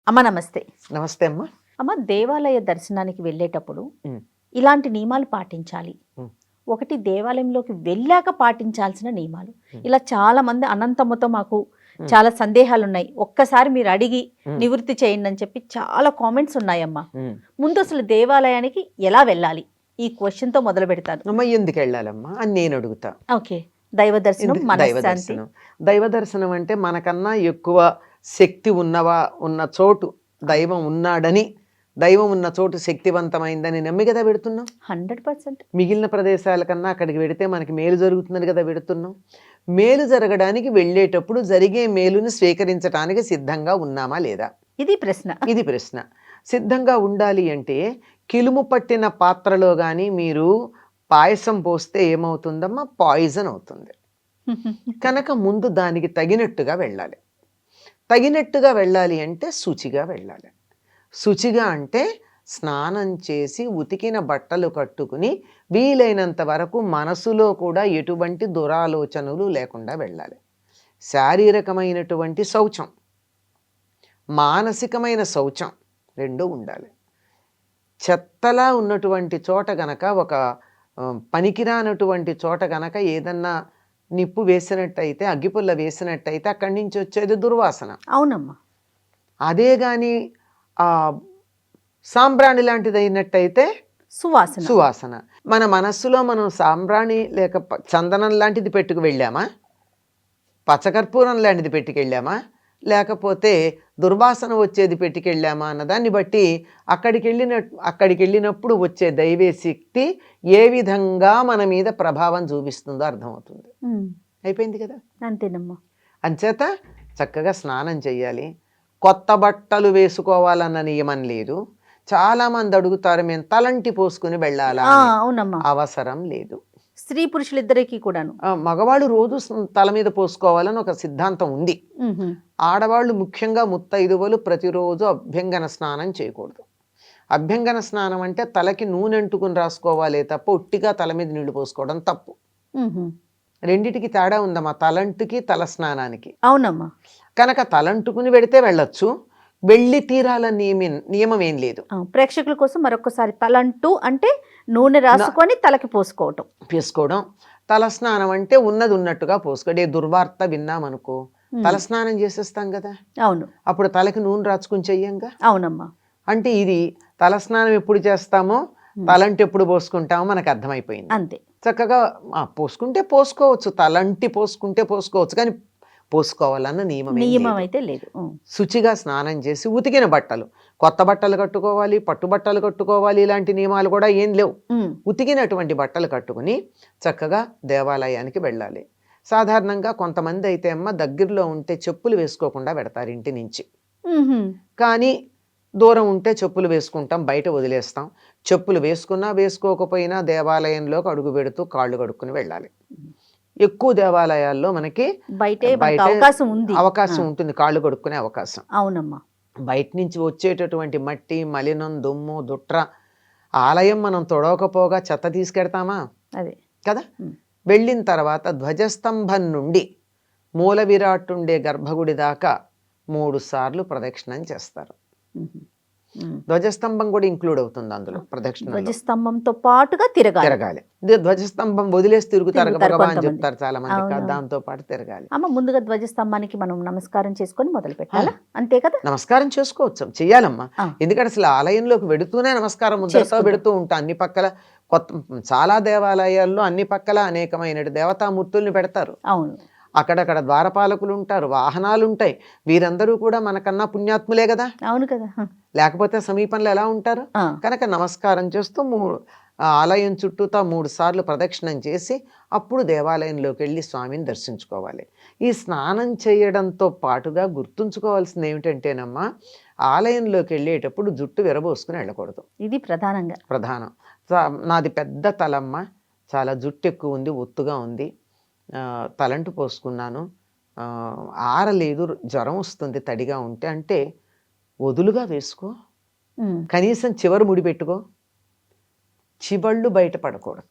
అమ్మ నమస్తే. నమస్తే అమ్మ. అమ్మ దేవాలయ దర్శనానికి వెళ్ళేటప్పుడు హ్మ్. ఇలాంటి నియమాలు పాటించాలి. హ్మ్. ఒకటి దేవాలయంలోకి వెళ్ళాక పాటించాల్సిన నియమాలు. హ్మ్. ఇలా చాలామంది అనంతమ్మతో మాకు హ్మ్. చాలా సందేహాలున్నాయి. ఒక్కసారి మీరు అడిగి హ్మ్. నివృత్తి చేయండి అని చెప్పి చాలా కామెంట్స్ ఉన్నాయమ్మా. హ్మ్. ముందు అసలు దేవాలయానికి ఎలా వెళ్ళాలి? ఈ క్వెషన్‌తో మొదలు పెడతాను. అమ్మ ఎందుకెళ్ళాలమ్మా అని నేను అడుగుతా. ఓకే. దైవ దర్శనం, దైవ మనశ్శాంతి. దర్శనం. దైవ దర్శనం అంటే మనకన్నా ఎక్కువ శక్తి ఉన్న చోటు దైవం ఉన్నాడని, దైవం ఉన్న చోటు శక్తివంతమైందని నమ్మి కదా పెడుతున్నాం. 100% మిగిలిన ప్రదేశాల కన్నా అక్కడికి వెడితే మనకి మేలు జరుగుతుందని కదా పెడుతున్నాం. మేలు జరగడానికి వెళ్ళేటప్పుడు జరిగే మేలుని స్వీకరించడానికి సిద్ధంగా ఉన్నామా లేదా? ఇది ప్రశ్న. ఇది ప్రశ్న. సిద్ధంగా ఉండాలి అంటే కిలుము పట్టిన పాత్రలో గాని మీరు పాయసం పోస్తే ఏమవుతుందమ్మా? పాయిజన్ అవుతుంది. కనుక ముందు దానికి తగినట్టుగా వెళ్ళాలి. తగినట్టుగా వెళ్ళాలి అంటే శుచిగా వెళ్ళాలి. శుచిగా అంటే స్నానం చేసి ఉతికిన బట్టలు కట్టుకుని వీలైనంత వరకు మనసులో కూడా ఎటువంటి దురాలోచనలు లేకుండా వెళ్ళాలి. శారీరకమైనటువంటి శౌచం, మానసికమైన శౌచం రెండూ ఉండాలి. చెత్తలా ఉన్నటువంటి చోట గనక ఒక పనికిరానటువంటి చోట గనక ఏదన్నా నిప్పు వేసినట్టయితే, అగ్గిపుల్ల వేసినట్టయితే అక్కడి నుంచి వచ్చేది దుర్వాసన. అవునమ్మా. అదే గాని సాంబ్రాణి లాంటిది అయినట్టయితే సువాసన. సువాసన. మన మనస్సులో మనం సాంబ్రాణి లేక చందనం లాంటిది పెట్టుకు వెళ్ళామా? పచ్చకర్పూరం లాంటిది పెట్టుకెళ్ళామా? లేకపోతే దుర్వాసన వచ్చేది పెట్టుకెళ్ళామా అన్నదాన్ని బట్టి అక్కడికి వెళ్ళినప్పుడు వచ్చే దైవీ శక్తి ఏ విధంగా మన మీద ప్రభావం చూపిస్తుందో అర్థమవుతుంది. అయిపోయింది కదా. అంతేనమ్మా. అంచేత చక్కగా స్నానం చేయాలి. కొత్త బట్టలు వేసుకోవాలన్న నియమం లేదు. చాలామంది అడుగుతారు, మేము తలంటి పోసుకుని వెళ్ళాలా? అవునమ్మా. అవసరం లేదు. స్త్రీ పురుషులిద్దరికీ కూడాను. మగవాళ్ళు రోజు తల మీద పోసుకోవాలని ఒక సిద్ధాంతం ఉంది. ఆడవాళ్ళు ముఖ్యంగా ముత్తైదువలు ప్రతిరోజు అభ్యంగన స్నానం చేయకూడదు. అభ్యంగన స్నానం అంటే తలకి నూనె అంటుకుని రాసుకోవాలే తప్ప ఉట్టిగా తల మీద నీళ్లు పోసుకోవడం తప్పు. రెండిటికి తేడా ఉందమ్మా, తలంటుకి తల స్నానానికి. అవునమ్మా. కనుక తలంటుకుని వెడితే వెళ్ళొచ్చు, వెళ్ళి తీరాలని నియమం ఏం లేదు. ప్రేక్షకుల కోసం మరొకసారి తలంటూ అంటే నూనె రాసుకొని తలకి పోసుకోవడం. తల స్నానం అంటే ఉన్నది ఉన్నట్టుగా పోసుకోండి. దుర్వార్త విన్నామనుకో తల స్నానం చేసేస్తాం కదా. అవును. అప్పుడు తలకి నూనె రాసుకుని చెయ్యంగా. అవునమ్మా. అంటే ఇది తల స్నానం ఎప్పుడు చేస్తామో తలంటి ఎప్పుడు పోసుకుంటామో మనకు అర్థమైపోయింది. అంతే. చక్కగా పోసుకుంటే పోసుకోవచ్చు, తలంటి పోసుకుంటే పోసుకోవచ్చు, కానీ పోసుకోవాలన్న నియమం అయితే లేదు. శుచిగా స్నానం చేసి ఉతికిన బట్టలు, కొత్త బట్టలు కట్టుకోవాలి, పట్టు బట్టలు కట్టుకోవాలి, ఇలాంటి నియమాలు కూడా ఏం లేవు. ఉతికినటువంటి బట్టలు కట్టుకుని చక్కగా దేవాలయానికి వెళ్ళాలి. సాధారణంగా కొంతమంది అయితే అమ్మ దగ్గరలో ఉంటే చెప్పులు వేసుకోకుండా పెడతారు ఇంటి నుంచి. కానీ దూరం ఉంటే చెప్పులు వేసుకుంటాం, బయట వదిలేస్తాం. చెప్పులు వేసుకున్నా వేసుకోకపోయినా దేవాలయంలోకి అడుగు పెడుతూ కాళ్ళు కడుక్కుని వెళ్ళాలి. ఎక్కువ దేవాలయాల్లో మనకి బయట అవకాశం ఉంటుంది, కాళ్ళు కడుక్కునే అవకాశం. అవునమ్మా. బయట నుంచి వచ్చేటటువంటి మట్టి, మలినం, దుమ్ము, దుట్ర ఆలయం మనం తొడవకపోగా చెత్త తీసుకెడతామా? అదే కదా. వెళ్ళిన తర్వాత ధ్వజస్తంభం నుండి మూల విరాట్ ఉండే గర్భగుడి దాకా 3 సార్లు ప్రదక్షిణం చేస్తారు. ధ్వజస్తంభం కూడా ఇంక్లూడ్ అవుతుంది అందులో. ప్రదక్షిణ ధ్వజస్తంభంతో పాటుగా తిరగాలి. ధ్వజస్తంభం వదిలేసి తిరుగుతారు భగవాన్ చెప్తారు చాలా మంది, దాంతో పాటు తిరగాలి. అమ్మ ముందుగా ధ్వజస్తంభానికి మనం నమస్కారం చేసుకొని మొదలు పెట్టాలా? అంతే కదా. నమస్కారం చేసుకోవచ్చు, చెయ్యాలమ్మా. ఎందుకంటే అసలు ఆలయంలోకి వెడుతూనే నమస్కారం ముద్రతో పెడుతూ ఉంటాం. అన్ని పక్కల చాలా దేవాలయాల్లో అన్ని పక్కల అనేకమైన దేవతామూర్తుల్ని పెడతారు. అవును. అక్కడక్కడ ద్వారపాలకులు ఉంటారు, వాహనాలు ఉంటాయి. వీరందరూ కూడా మనకన్నా పుణ్యాత్ములే కదా. అవును కదా. లేకపోతే సమీపంలో ఎలా ఉంటారు? కనుక నమస్కారం చేస్తూ ఆలయం చుట్టూతా 3 సార్లు ప్రదక్షిణం చేసి అప్పుడు దేవాలయంలోకి వెళ్ళి స్వామిని దర్శించుకోవాలి. ఈ స్నానం చేయడంతో పాటుగా గుర్తుంచుకోవాల్సింది ఏమిటంటేనమ్మా, ఆలయంలోకి వెళ్ళేటప్పుడు జుట్టు విరబోసుకుని వెళ్ళకూడదు. ఇది ప్రధానం. నాది పెద్ద తలమ్మ, చాలా జుట్టు ఎక్కువ ఉంది, ఒత్తుగా ఉంది, తలంటు పోసుకున్నాను, ఆరలేదు, జ్వరం వస్తుంది తడిగా ఉంటే అంటే వదులుగా వేసుకో, కనీసం చివరి ముడి పెట్టుకో, చివళ్ళు బయట పడకూడదు.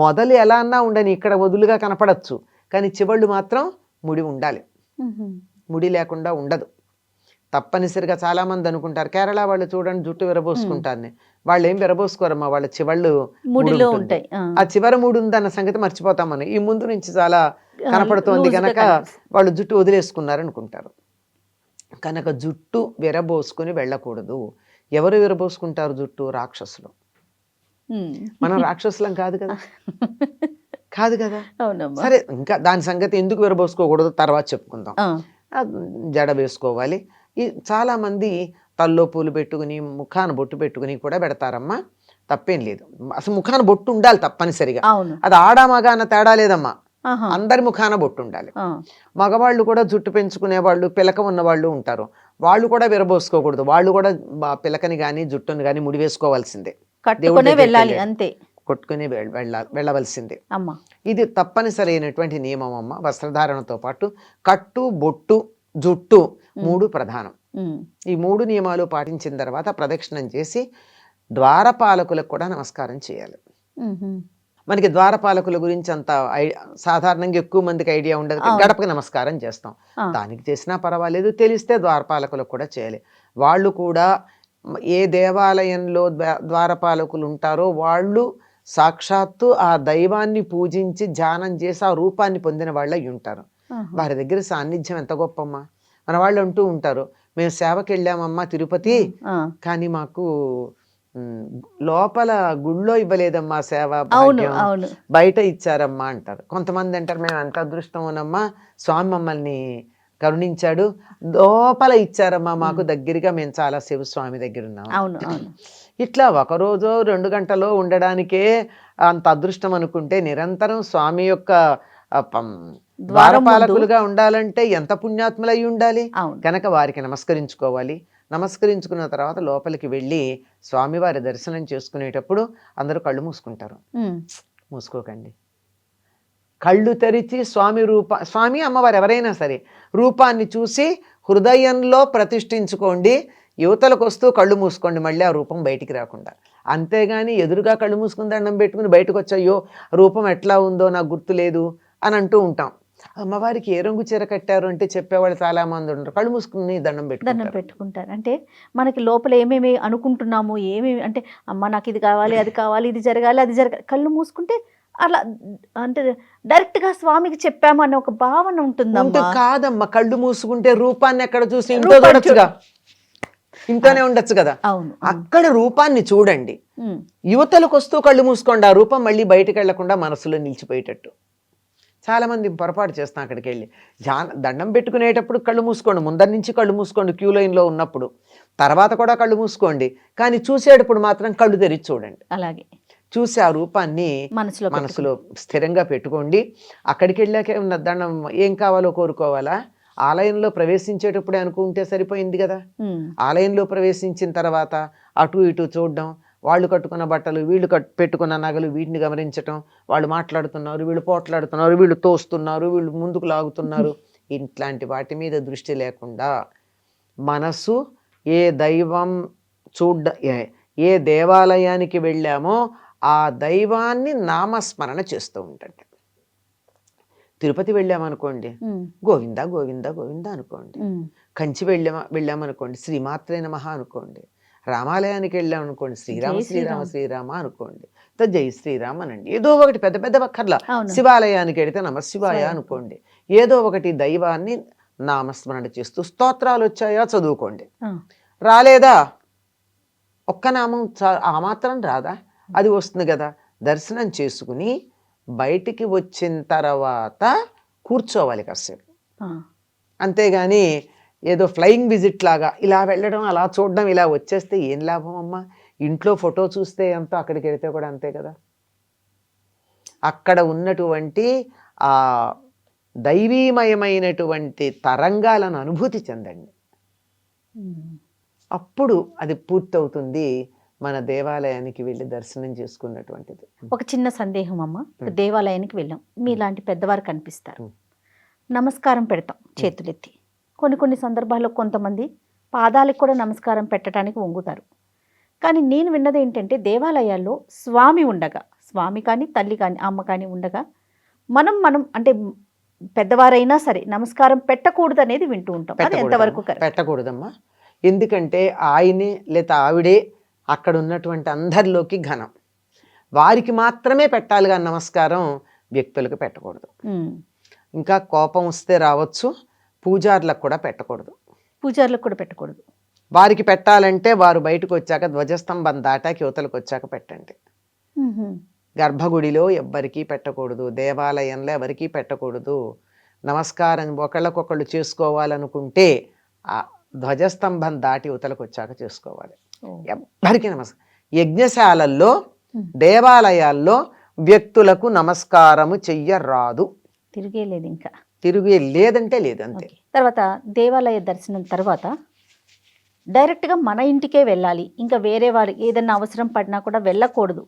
మొదలు ఎలా అన్నా ఉండని, ఇక్కడ వదులుగా కనపడచ్చు, కానీ చివళ్ళు మాత్రం ముడి ఉండాలి. ముడి లేకుండా ఉండదు. తప్పనిసరిగా చాలా మంది అనుకుంటారు కేరళ వాళ్ళు చూడండి జుట్టు విరబోసుకుంటారని. వాళ్ళు ఏం విరబోసుకోరమ్మా, వాళ్ళ చివళ్ళు ముడిలో ఉంటుంది. ఉంటాయి. ఆ చివర మూడు ఉందన్న సంగతి మర్చిపోతాం మనం. ఈ ముందు నుంచి చాలా కనపడుతోంది లూజ్గా కనుక కనిపిస్తుంది. వాళ్ళు జుట్టు వదిలేసుకున్నారు అనుకుంటారు. కనుక జుట్టు విరబోసుకుని వెళ్ళకూడదు. ఎవరు విరబోసుకుంటారు జుట్టు? రాక్షసులు. మనం రాక్షసులం కాదు కదా, కాదు కదా. అవునమ్మా. సరే, ఇంకా దాని సంగతి ఎందుకు విరబోసుకోకూడదు తర్వాత చెప్పుకుందాం. జడ వేసుకోవాలి. చాలామంది తల్లో పూలు పెట్టుకుని ముఖాన బొట్టు పెట్టుకుని కూడా పెడతారమ్మా, తప్పేం లేదు. అసలు ముఖాన బొట్టు ఉండాలి తప్పనిసరిగా. అవును. అది ఆడా మగ అన్న తేడా లేదమ్మా, అందరి ముఖాన బొట్టు ఉండాలి. మగవాళ్ళు కూడా జుట్టు పెంచుకునే వాళ్ళు, పిలక ఉన్న వాళ్ళు ఉంటారు, వాళ్ళు కూడా విరబోసుకోకూడదు. వాళ్ళు కూడా పిలకని కానీ జుట్టుని కానీ ముడి వేసుకోవాల్సిందే, కట్టుకునే వెళ్ళాలి అంతే, కొట్టుకుని వెళ్ళవలసిందే. అమ్మా ఇది తప్పనిసరి అయినటువంటి నియమం అమ్మ. వస్త్రధారణతో పాటు కట్టు, బొట్టు, జుట్టు మూడు ప్రధానం. ఈ మూడు నియమాలు పాటించిన తర్వాత ప్రదక్షిణం చేసి ద్వారపాలకులకు కూడా నమస్కారం చేయాలి. మనకి ద్వారపాలకుల గురించి అంత సాధారణంగా ఎక్కువ మందికి ఐడియా ఉండదు. గడపకి నమస్కారం చేస్తాం, దానికి చేసినా పర్వాలేదు. తెలిస్తే ద్వారపాలకులకు కూడా చేయాలి. వాళ్ళు కూడా ఏ దేవాలయంలో ద్వారపాలకులు ఉంటారో వాళ్ళు సాక్షాత్తు ఆ దైవాన్ని పూజించి ధ్యానం చేసి ఆ రూపాన్ని పొందిన వాళ్ళు అయి ఉంటారు. వారి దగ్గర సాన్నిధ్యం ఎంత గొప్పమ్మా. మన వాళ్ళు అంటూ ఉంటారు, మేము సేవకి వెళ్ళామమ్మా తిరుపతి, కానీ మాకు లోపల గుళ్ళో ఇవ్వలేదమ్మా సేవ, బయట ఇచ్చారమ్మా అంటారు. కొంతమంది అంటారు, మేము ఎంత అదృష్టమోనమ్మా, స్వామి మమ్మల్ని కరుణించాడు, లోపల ఇచ్చారమ్మా మాకు దగ్గరగా, మేము చాలా సేపు స్వామి దగ్గర ఉన్నాం. ఇట్లా ఒకరోజు 2 గంటలో ఉండడానికే అంత అదృష్టం అనుకుంటే, నిరంతరం స్వామి యొక్క ద్వారపాలకులుగా ఉండాలంటే ఎంత పుణ్యాత్ములు అయి ఉండాలి. కనుక వారికి నమస్కరించుకోవాలి. నమస్కరించుకున్న తర్వాత లోపలికి వెళ్ళి స్వామివారి దర్శనం చేసుకునేటప్పుడు అందరూ కళ్ళు మూసుకుంటారు. మూసుకోకండి, కళ్ళు తెరిచి స్వామి అమ్మవారు ఎవరైనా సరే రూపాన్ని చూసి హృదయంలో ప్రతిష్ఠించుకోండి. యువతలకు వస్తూ కళ్ళు మూసుకోండి, మళ్ళీ ఆ రూపం బయటికి రాకుండా. అంతేగాని ఎదురుగా కళ్ళు మూసుకుని దండం పెట్టుకుని బయటకు వచ్చాయో రూపం ఎట్లా ఉందో నాకు గుర్తు లేదు అని అంటూ ఉంటాం. అమ్మవారికి ఏ రంగు చీర కట్టారు అంటే చెప్పేవాళ్ళు చాలా మంది ఉంటారు. కళ్ళు మూసుకుని దండం పెట్టుకుంటారు. అంటే మనకి లోపల ఏమేమి అనుకుంటున్నాము, ఏమేమి అంటే అమ్మ నాకు ఇది కావాలి, అది కావాలి, ఇది జరగాలి, అది జరగాలి, కళ్ళు మూసుకుంటే అలా అంటే డైరెక్ట్ గా స్వామికి చెప్పాము అనే ఒక భావన ఉంటుంది. కాదమ్మా, కళ్ళు మూసుకుంటే రూపాన్ని ఎక్కడ చూసి ఇంట్లో చూడొచ్చుగా, ఇంట్లోనే ఉండొచ్చు కదా. అక్కడ రూపాన్ని చూడండి, యువతలకు వస్తూ కళ్ళు మూసుకోండి, ఆ రూపం మళ్ళీ బయటకు వెళ్లకుండా మనసులో నిలిచిపోయేటట్టు. చాలా మంది పొరపాటు చేస్తాం, అక్కడికి వెళ్ళి దండం పెట్టుకునేటప్పుడు కళ్ళు మూసుకోండి, ముందరి నుంచి కళ్ళు మూసుకోండి క్యూ లైన్లో ఉన్నప్పుడు, తర్వాత కూడా కళ్ళు మూసుకోండి, కానీ చూసేటప్పుడు మాత్రం కళ్ళు తెరిచి చూడండి. అలాగే చూసి ఆ రూపాన్ని మనసులో స్థిరంగా పెట్టుకోండి. అక్కడికి వెళ్ళాకే ఉన్న దండం ఏం కావాలో కోరుకోవాలా, ఆలయంలో ప్రవేశించేటప్పుడే అనుకుంటే సరిపోయింది కదా. ఆలయంలో ప్రవేశించిన తర్వాత అటు ఇటు చూడడం, వాళ్ళు కట్టుకున్న బట్టలు, వీళ్ళు పెట్టుకున్న నగలు, వీటిని గమనించటం, వాళ్ళు మాట్లాడుతున్నారు, వీళ్ళు పోట్లాడుతున్నారు, వీళ్ళు తోస్తున్నారు, వీళ్ళు ముందుకు లాగుతున్నారు, ఇట్లాంటి వాటి మీద దృష్టి లేకుండా మనసు ఏ దైవం ఏ దేవాలయానికి వెళ్ళామో ఆ దైవాన్ని నామస్మరణ చేస్తూ ఉంటుంది. తిరుపతి వెళ్ళామనుకోండి, గోవింద గోవింద గోవింద అనుకోండి. కంచి వెళ్ళామనుకోండి, శ్రీమాత్రే నమః అనుకోండి. రామాలయానికి వెళ్ళామనుకోండి, శ్రీరామ శ్రీరామ శ్రీరామ అనుకోండి, జై శ్రీరామ్ అనండి. ఏదో ఒకటి పెద్ద పెద్ద వక్కర్లా. శివాలయానికి వెళితే నమశివాయ అనుకోండి. ఏదో ఒకటి దైవాన్ని నామస్మరణ చేస్తూ స్తోత్రాలు వచ్చాయా చదువుకోండి. రాలేదా ఒక్క నామం ఆ మాత్రం రాదా, అది వస్తుంది కదా. దర్శనం చేసుకుని బయటికి వచ్చిన తర్వాత కూర్చోవాలి కాసేపు. అంతేగాని ఏదో ఫ్లయింగ్ విజిట్ లాగా ఇలా వెళ్ళడం, అలా చూడడం, ఇలా వచ్చేస్తే ఏం లాభం అమ్మా. ఇంట్లో ఫోటో చూస్తే ఎంతో, అక్కడికి వెళితే కూడా అంతే కదా. అక్కడ ఉన్నటువంటి ఆ దైవీమయమైనటువంటి తరంగాలను అనుభూతి చెందండి, అప్పుడు అది పూర్తవుతుంది మన దేవాలయానికి వెళ్ళి దర్శనం చేసుకున్నటువంటిది. ఒక చిన్న సందేహం అమ్మ, దేవాలయానికి వెళ్ళాం, మీలాంటి పెద్దవారు కనిపిస్తారు, నమస్కారం పెడతాం చేతులెత్తి. కొన్ని సందర్భాల్లో కొంతమంది పాదాలకు కూడా నమస్కారం పెట్టడానికి వంగుతారు. కానీ నేను విన్నది ఏంటంటే, దేవాలయాల్లో స్వామి ఉండగా, స్వామి కానీ తల్లి కానీ అమ్మ కానీ ఉండగా మనం అంటే పెద్దవారైనా సరే నమస్కారం పెట్టకూడదు అనేది వింటూ ఉంటాం. అది ఎంతవరకు కరెక్ట్? పెట్టకూడదమ్మా. ఎందుకంటే ఆయనే లేదా ఆవిడే అక్కడ ఉన్నటువంటి అందరిలోకి ఘనం, వారికి మాత్రమే పెట్టాలి కానీ నమస్కారం వ్యక్తులకు పెట్టకూడదు. ఇంకా కోపం వస్తే రావచ్చు, పూజారులకు కూడా పెట్టకూడదు. పూజారులకు కూడా పెట్టకూడదు. వారికి పెట్టాలంటే వారు బయటకు వచ్చాక ధ్వజస్తంభం దాటాకి యువతలకు వచ్చాక పెట్టండి. గర్భగుడిలో ఎవ్వరికీ పెట్టకూడదు, దేవాలయంలో ఎవరికీ పెట్టకూడదు. నమస్కారం ఒకళ్ళకొకళ్ళు చేసుకోవాలనుకుంటే ఆ ధ్వజస్తంభం దాటి యువతలకు వచ్చాక చేసుకోవాలి. ఎవ్వరికీ నమస్కారం. యజ్ఞశాలల్లో దేవాలయాల్లో వ్యక్తులకు నమస్కారము చెయ్యరాదు. తిరిగే లేదు, ఇంకా తిరిగే లేదంటే లేదు అంతే. తర్వాత దేవాలయ దర్శనం తర్వాత డైరెక్ట్గా మన ఇంటికే వెళ్ళాలి, ఇంకా వేరే వారు ఏదైనా అవసరం పడినా కూడా వెళ్ళకూడదు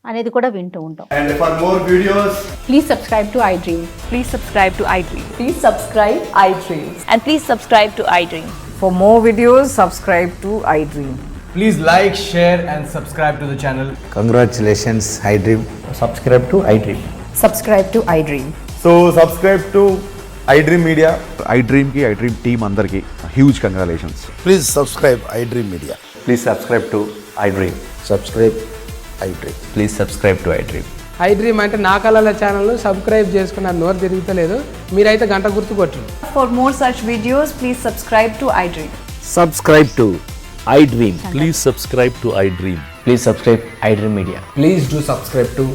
అనేది కూడా వింటూ ఉంటాం. And for more videos, Please subscribe to iDream. Please subscribe to iDream. Please subscribe iDream. And please subscribe to iDream. For more videos, subscribe to iDream. please like, share and subscribe to the channel. Congratulations, iDream. Subscribe to iDream. Subscribe to iDream. So subscribe to iDream Media. iDream ki iDream team andarki huge congratulations. Please subscribe iDream Media. Please subscribe to iDream. Subscribe iDream. Please subscribe to iDream. iDream అంటే నా కళల channel subscribe చేసుకున్న నోరు తిరుగుతలేదు, మీరైతే గంట గుర్తు కొట్టండి. For more such videos, please subscribe to iDream. Subscribe to iDream. Please subscribe to iDream. Please subscribe iDream Media. Please do subscribe to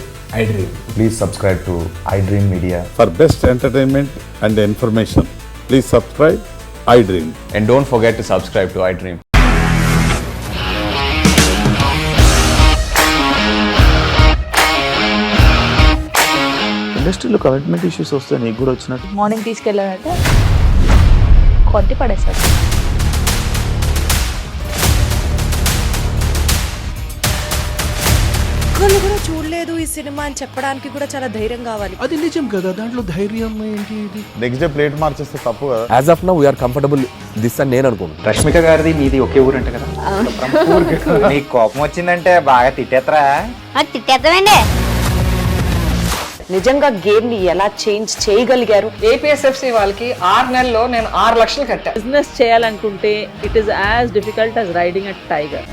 iDream. Please subscribe to iDream Media. For best entertainment and information, please subscribe iDream. And don't forget to subscribe to iDream. ఇండస్ట్రీలో commitment issues వస్తే నీకు కూడా వచ్చినట్టు morning తీసుకెళ్ళాలంటే కొట్టి పడేస్తాడు. ఒక్కళ్ళు కూడా చూడలేదు ఈ సినిమా అని చెప్పడానికి కూడా చాలా ధైర్యం కావాలి. అది నిజం కదా, దాంట్లో ధైర్యం ఏంటి? ఇది నెక్స్ట్ డే ప్లేట్ మార్చేస్తే తప్పు కదా. As of now we are comfortable this అని నేను అనుకుంటున్నాను. రష్మిక గారిది మీది ఒకే ఊరు అంట కదా. నీకు కోపం వచ్చిందంటే బాగా తిట్టేత్తరా? తిట్టేద్దామండి. నిజంగా గేమ్ ని ఎలా చేంజ్ చేయగలిగారు? ఏపీఎస్ఎఫ్సి వాళ్ళకి 6 నెలల్లో నేను 6 లక్షలు కట్టా. బిజినెస్ చేయాలనుకుంటే it is as difficult as riding a tiger.